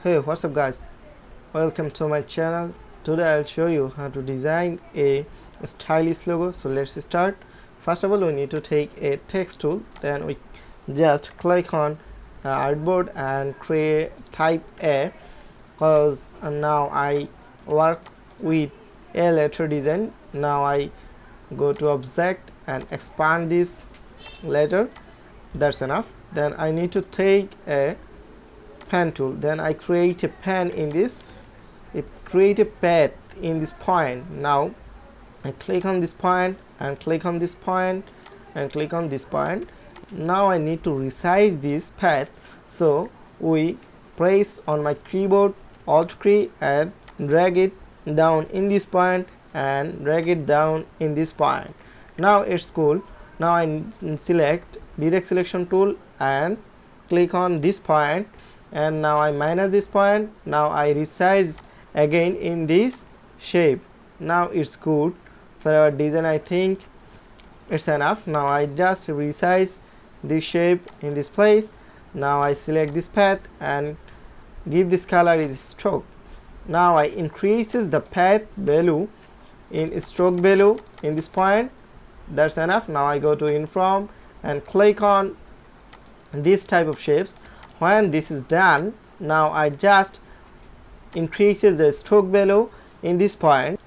Hey, what's up guys, welcome to my channel. Today I'll show you how to design a stylish logo. So let's start. First of all, we need to take a text tool, then we just click on artboard and create type A, because now I work with a letter design. Now I go to object and expand this letter. That's enough. Then I need to take a pen tool, then I create a pen in this, create a path in this point. Now I click on this point and click on this point and click on this point. Now I need to resize this path, so we press on my keyboard Alt key and drag it down in this point and drag it down in this point. Now it's cool. Now I select direct selection tool and click on this point, and now I minus this point. Now I resize again in this shape. Now it's good for our design. I think it's enough. Now I just resize this shape in this place. Now I select this path and give this color is stroke. Now I increases the path value in stroke value in this point. That's enough. Now I go to inform and click on this type of shapes. When this is done, now I just increases the stroke value in this point.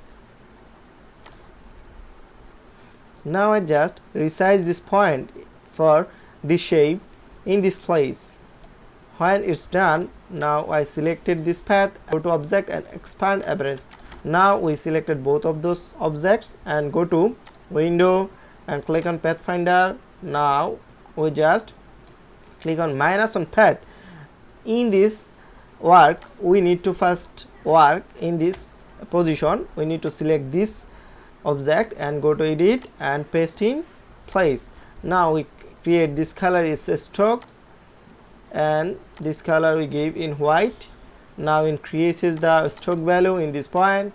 Now I just resize this point for this shape in this place. When it's done, now I selected this path, go to object and expand appearance. Now we selected both of those objects and go to window and click on pathfinder. Now we just click on minus on path. In this work, we need to first work in this position. We need to select this object and go to edit and paste in place. Now we create this color is a stroke, and this color we give in white. Now increases the stroke value in this point.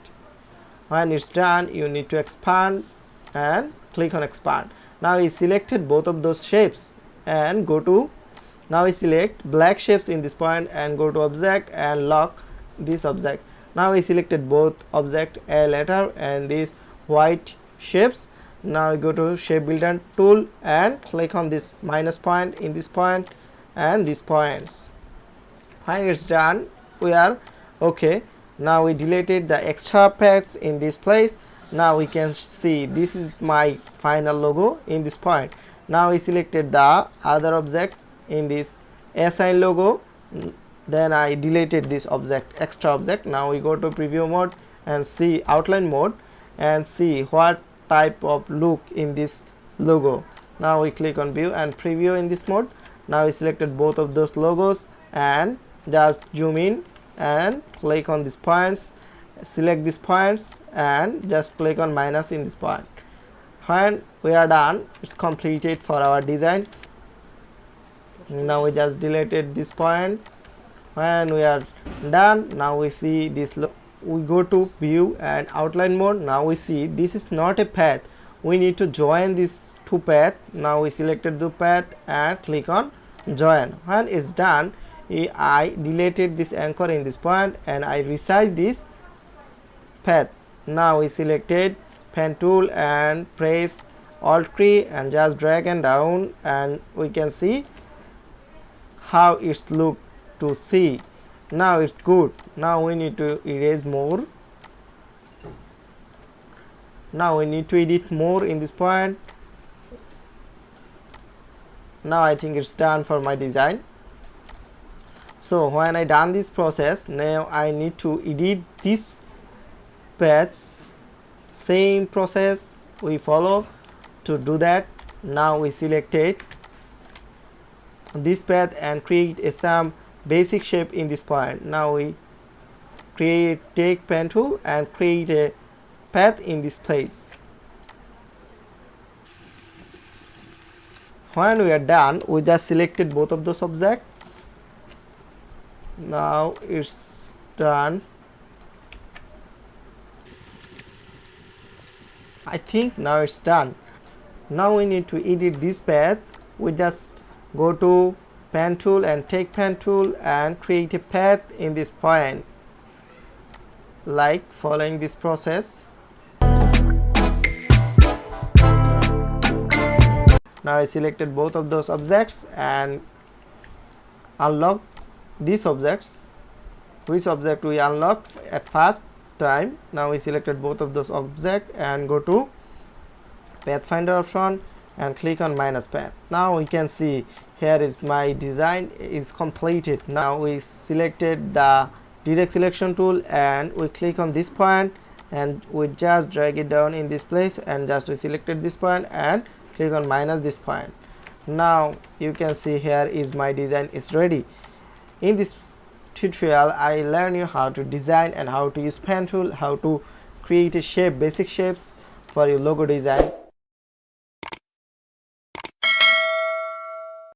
When it's done, you need to expand and click on expand. Now we selected both of those shapes and go to, now we select black shapes in this point and go to object and lock this object. Now we selected both object, a letter and these white shapes. Now we go to shape builder tool and click on this minus point in this point and these points. When it's done, we are okay. Now we deleted the extra paths in this place. Now we can see this is my final logo in this point. Now we selected the other object in this assign logo, then I deleted this object, extra object. Now we go to preview mode and see outline mode and see what type of look in this logo. Now we click on view and preview in this mode. Now we selected both of those logos and just zoom in and click on these points, select these points and just click on minus in this point. When we are done, it's completed for our design. Now we just deleted this point. When we are done, now we see this look. We go to view and outline mode. Now we see this is not a path, we need to join these two paths. Now we selected the path and click on join. When it's done, I deleted this anchor in this point and I resize this path. Now we selected pen tool and press Alt key and just drag and down, and we can see how it's look to see. Now it's good. Now we need to erase more. Now we need to edit more in this point. Now I think it's done for my design. So when I done this process, now I need to edit these paths. Same process we follow to do that. Now we selected this path and create a some basic shape in this point. Now we take pen tool and create a path in this place. When we are done, we just selected both of those objects. Now it's done. I think now it's done. Now we need to edit this path. We just go to pen tool and take pen tool and create a path in this point, like following this process. Now I selected both of those objects and unlock these objects. Which object we unlocked at first time. Now we selected both of those objects and go to Pathfinder option and click on minus path. Now we can see here is my design is completed. Now we selected the direct selection tool and we click on this point and we just drag it down in this place, and just we selected this point and click on minus this point. Now you can see here is my design is ready. In this tutorial I learn you how to design and how to use pen tool, how to create a shape, basic shapes for your logo design.